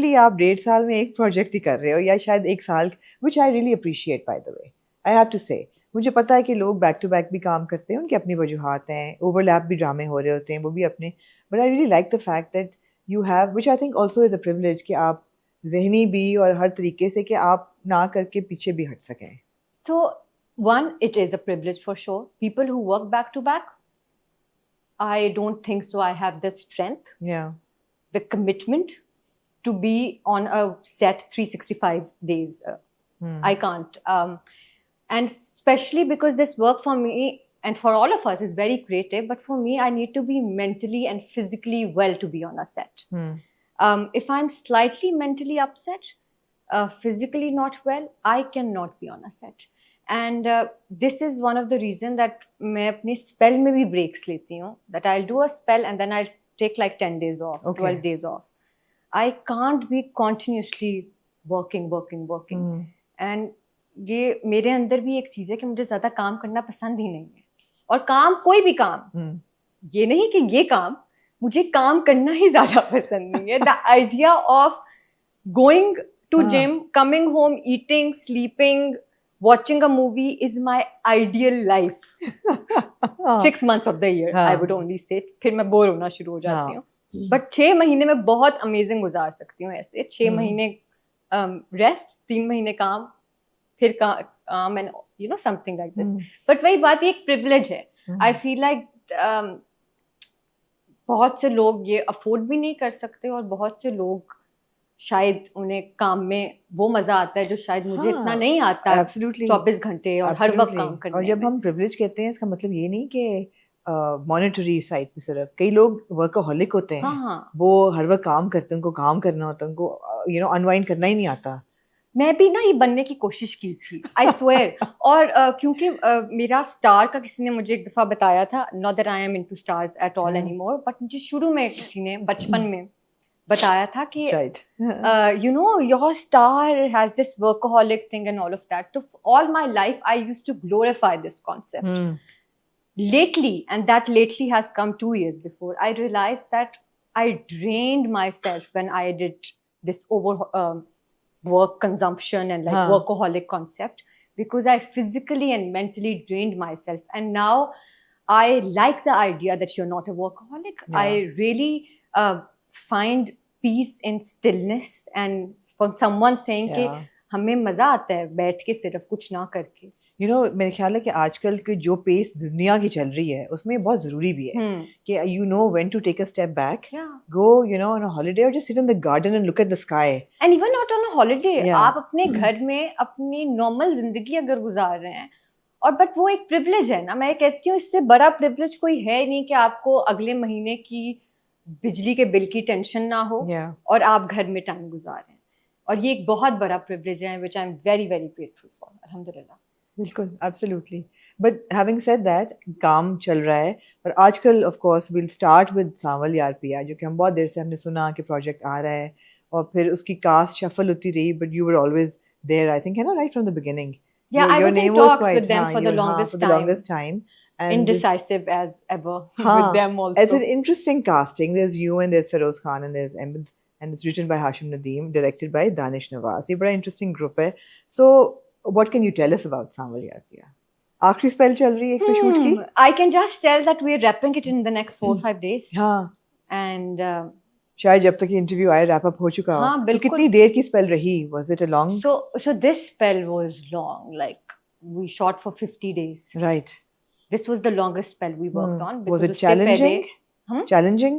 Literally आप 1.5 साल में एक प्रोजेक्ट ही कर रहे हो, या शायद 1 साल, which I really appreciate by the way, I have to say. मुझे पता है कि लोग बैक टू बैक भी काम करते हैं, उनकी अपनी वजूहात हैं, ओवरलैप भी ड्रामे हो रहे होते हैं, वो भी अपने, but I really like the fact that you have, which I think also is a privilege, कि आप जहनी भी और हर तरीके से कि आप ना करके पीछे भी हट सकें। So, one, it is a privilege for sure. People who work back to back, I don't think so. I have the strength, Yeah. the commitment to be on a set 365 days. I can't. And especially because this work for me and for all of us is very creative, but for me, I need to be mentally and physically well to be on a set. If I'm slightly mentally upset, physically not well, I cannot be on a set. And this is one of the reason that मैं अपने spell में भी breaks लेती हूँ. That I'll do a spell and then I'll take like 10 days off, 12 days off. I can't be continuously working. And ये मेरे अंदर भी एक चीज़ है कि मुझे ज़्यादा काम करना पसंद ही नहीं है. और काम, कोई भी काम, ये नहीं कि ये काम, मुझे काम करना ही ज़्यादा पसंद नहीं है. The idea of going to gym, coming home, eating, sleeping, watching a movie is my ideal life. 6 months of the year, I would only say. फिर मैं बोर होना शुरू हो जाती हूँ. But 6 महीने में बहुत अमेजिंग गुजार सकती हूँ ऐसे. 6 महीने रेस्ट, 3 महीने काम, फिर काम, and you know something like this. But वही बात, ये एक privilege है. I feel like बहुत से लोग ये अफोर्ड भी नहीं कर सकते, और बहुत से लोग शायद उन्हें काम में वो मजा आता है जो शायद मुझे इतना नहीं आता. Absolutely. 24 घंटे और हर वक्त काम करने और जब हम प्रिविलेज कहते हैं, इसका मतलब ये नहीं कि मॉनेटरी साइड पे सिर्फ. कई लोग वर्कaholic होते हैं. वो हर वक्त काम करते हैं, उनको काम करना होता है, उनको अनवाइंड करना ही नहीं आता. मैं भी ना ये बनने की कोशिश की थी, आई स्वेयर. और क्योंकि मेरा स्टार का किसी ने मुझे एक दफा बताया था, not that I am into stars at all anymore, but मुझे शुरू में किसी ने बचपन में बताया था कि you know your star has this workaholic thing and all of that. So all my life I used to glorify this concept. Lately, and that lately has come 2 years before, I realized that I drained myself when I did this work consumption and like workaholic concept, because I physically and mentally drained myself. And now I like the idea that you're not a workaholic. I really find peace in stillness, and from someone saying कि हमें मजा आता है बैठ के सिर्फ कुछ ना करके. मेरे ख्याल है कि आजकल की जो पेस दुनिया की चल रही है, उसमें बहुत जरूरी भी है कि when to take a step back, go on a holiday or just sit in the garden and look at the sky. And even not on a holiday, आप अपने घर में अपनी नॉर्मल जिंदगी अगर गुजार रहे हैं, और बट वो एक प्रिविलेज है ना. मैं कहती हूँ इससे बड़ा प्रिविलेज कोई है नहीं कि आपको अगले महीने की बिजली के बिल की टेंशन ना हो और आप घर में टाइम गुजारें. और ये एक बहुत बड़ा प्रिविलेज है, which I am very very grateful for. अल्हम्दुलिल्लाह. बिल्कुल, absolutely. But having said that, काम चल रहा है, और आजकल of course we'll start with सांवल यार पिया, जो कि हम बहुत देर से हमने सुना कि प्रोजेक्ट आ रहा है, और फिर उसकी कास्ट शफल होती रही, but you were always there, I think, है ना, right from the beginning. Yeah, I was in talks with them for the longest time. And indecisive as ever with them also. It's an interesting casting. There's you and there's Feroz Khan and there's Ahmed, and it's written by Hashim Nadeem, directed by Danish Nawaz. ये बड़ा interesting group है. So what can you tell us about सांवल यार पिया? आखिरी spell चल रही है एक तो शूट की. I can just tell that we're wrapping it in the next 4-5 days. हाँ. And शायद जब तक ये इंटरव्यू आए रैप अप हो चुका हो. हाँ, तो कितनी देर की स्पेल रही? Was it a long? So this spell was long. Like we shot for 50 days. Right. This was the longest spell we worked on. Was it challenging? Challenging?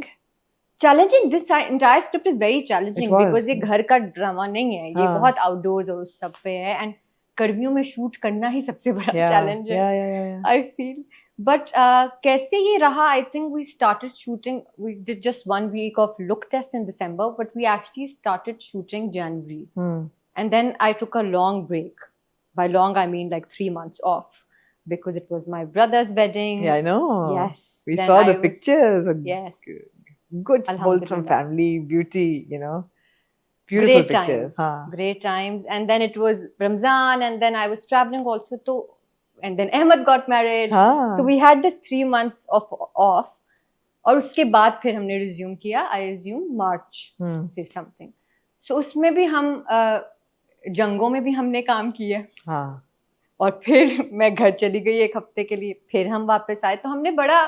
Challenging. This entire script is very challenging because ये घर का drama नहीं है. ये बहुत outdoors और उस सब पे है, and गर्मियों में शूट करना ही सबसे बड़ा चैलेंज है. I feel. But कैसे ये रहा? I think we started shooting. We did just 1 week of look test in December, but we actually started shooting January. And then I took a long break. By long, I mean like 3 months off. Because it was my brother's wedding. Yeah, I know. Yes. We saw the pictures. Yes. Good, wholesome family, beauty, Beautiful great pictures. Times. Great times. And then it was Ramzan, and then I was traveling also too. And then Ahmed got married. So we had this 3 months of off. और उसके बाद फिर हमने resume किया. I resumed March, say something. So उसमें भी हम जंगों में भी हमने काम किया। हाँ। और फिर मैं घर चली गई 1 हफ्ते के लिए, फिर हम वापस आए, तो हमने बड़ा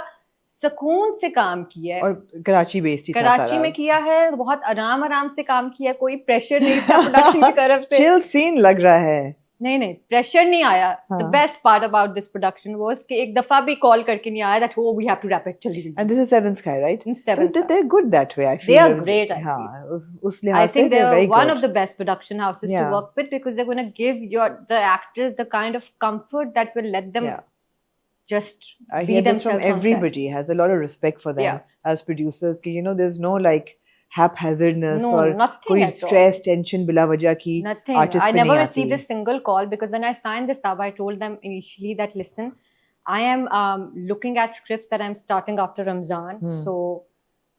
सुकून से काम किया है। और कराची बेस्ड ही था कराची सारा। में किया है, बहुत आराम से काम किया, कोई प्रेशर नहीं था प्रोडक्शन की तरफ से। चिल सीन लग रहा है। नहीं प्रेशर नहीं आया। द हाँ। Best part about this production was कि एक दफा भी कॉल करके नहीं आया that we have to wrap it जल्दी। And this is Seven Sky, right? Seven Sky. They're good that way, I feel. They are great, I feel. हाँ, उस I लिहाज से think they're they're very one good. of the best production houses to Yeah. work with because they're going to give the actors the kind of comfort that will let them Yeah. just I be hear this themselves from on set. everybody. Has a lot of respect for them Yeah. as producers. कि there's no like haphazardness No, or nothing कोई at all. stress, tension बिला वजह की Nothing. artist I पे never नहीं received आती. a single call because when I signed this up, I told them initially that listen, I am looking at scripts that I'm starting after Ramzan, so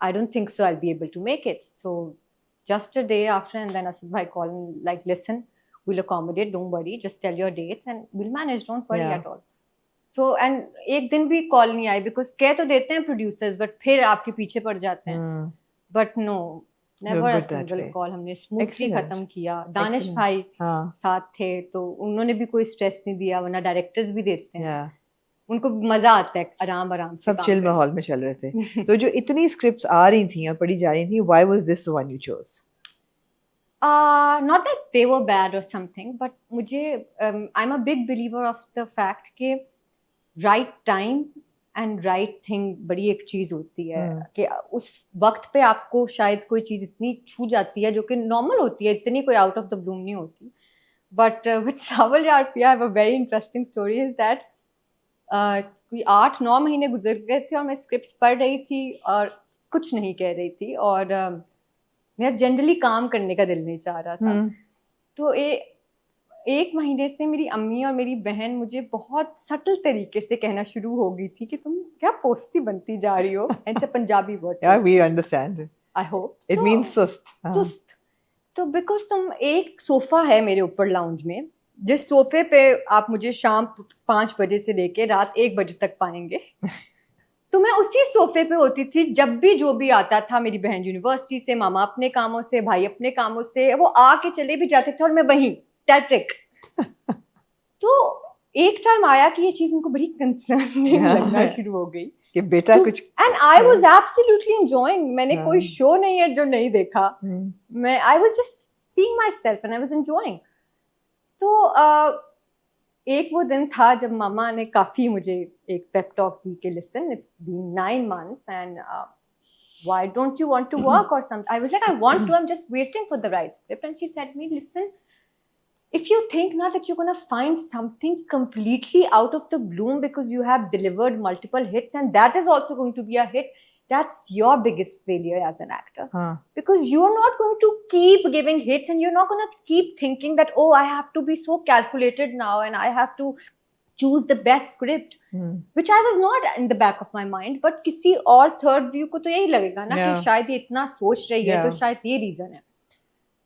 I don't think so I'll be able to make it. So just a day after, and then Asad bhai called and like, listen, we'll accommodate, don't worry, just tell your dates and we'll manage, don't worry Yeah. at all. So and एक दिन भी call नहीं आई because कह तो देते हैं producers but फिर आपके पीछे पड़ जाते हैं. But no, never a good that single way. Call. हमने स्मूथली Excellent. खत्म किया. दानिश Excellent. भाई हाँ. साथ थे तो उन्होंने भी कोई स्ट्रेस नहीं दिया, वरना डायरेक्टर्स भी देते हैं. Yeah. उनको मजा आता है आराम से सब काम चिल करने. माहौल में चल रहे थे. तो जो इतनी स्क्रिप्ट्स आ रही थी और पढ़ी जा रही थी, why was this the one you chose? Not that they were bad or something, but मुझे I'm a big believer of the fact कि right time and right thing बड़ी एक चीज होती है कि उस वक्त पे आपको शायद कोई चीज इतनी छू जाती है जो कि नॉर्मल होती है, इतनी कोई आउट ऑफ द ब्लूम नहीं होती. बट विद सावल यार पिया, I have a very interesting story is that कोई 8-9 महीने गुजर गए थे और मैं स्क्रिप्ट्स पढ़ रही थी और कुछ नहीं कह रही थी और मेरा जनरली काम करने का दिल नहीं चाह रहा था. तो एक महीने से मेरी अम्मी और मेरी बहन मुझे बहुत सटल तरीके से कहना शुरू हो गई थी कि तुम क्या पोस्ती बनती जा रही हो. It's a Punjabi word. Yeah, we understand. I hope It means सुस्त. सुस्त. तो बिकॉज तुम, एक सोफा है मेरे ऊपर लाउंज में, जिस सोफे पे आप मुझे शाम 5 बजे से लेके रात 1 बजे तक पाएंगे. तो मैं उसी सोफे पे होती थी जब भी जो भी आता था. मेरी बहन यूनिवर्सिटी से, मामा अपने कामों से, भाई अपने कामों से, वो आके चले भी जाते थे और मैं वहीं स्टैटिक. तो एक टाइम आया कि ये चीज उनको बड़ी कंसर्निंग लगना शुरू हो गई कि बेटा कुछ. And I was absolutely enjoying. मैंने कोई शो नहीं है जो नहीं देखा. मैं I was just being my self and I was enjoying. तो एक वो दिन था जब मामा ने काफी मुझे एक पेप टॉक दी कि listen, it's been 9 months and why don't you want to work or something. I was like, I want to, I'm just waiting for the right script. And she said to me, listen, if you think now that you're going to find something completely out of the bloom because you have delivered multiple hits and that is also going to be a hit, that's your biggest failure as an actor. Because you are not going to keep giving hits and you're not going to keep thinking that, oh, I have to be so calculated now and I have to choose the best script, which I was not in the back of my mind. But किसी और third view को तो यही लगेगा ना कि शायद ये इतना सोच रही है तो शायद ये reason है.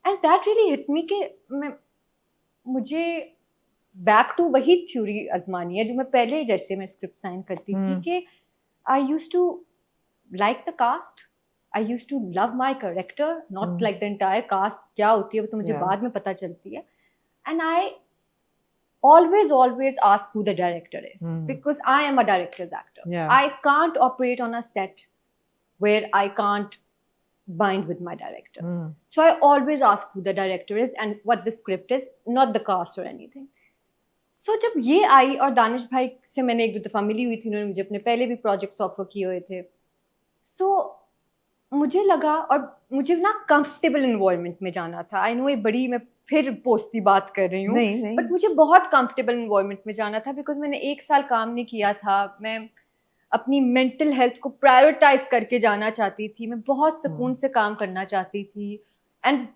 And that really hit me कि मुझे बैक टू वही थ्योरी आजमानी है जो मैं पहले जैसे मैं स्क्रिप्ट साइन करती थी कि I used to like the cast, I used to love my character, not like the entire cast. क्या होती है वो तो मुझे बाद में पता चलती है. And I always ask who the director is because I am a director's actor. I can't operate on a set where I can't bind with my director. So I always ask who the director is and what the script is, not the cast or anything. So जब ये आई और दानिश भाई से मैंने 1-2 दफा मिली हुई थी, उन्होंने मुझे अपने पहले भी प्रोजेक्ट्स ऑफर किए हुए थे. So मुझे लगा, और मुझे ना कंफर्टेबल इन्वॉल्वमेंट में जाना था. आई नो ये बड़ी, मैं फिर पोस्ती बात कर रही हूँ, बट मुझे बहुत कंफर्टेबल इन्वॉल्वमेंट में जाना था बिकॉज मैंने 1 साल काम नहीं किया था. मैं अपनी मेंटल हेल्थ को प्रायोरिटाइज करके जाना चाहती थी. मैं बहुत सुकून से काम करना चाहती थी. एंड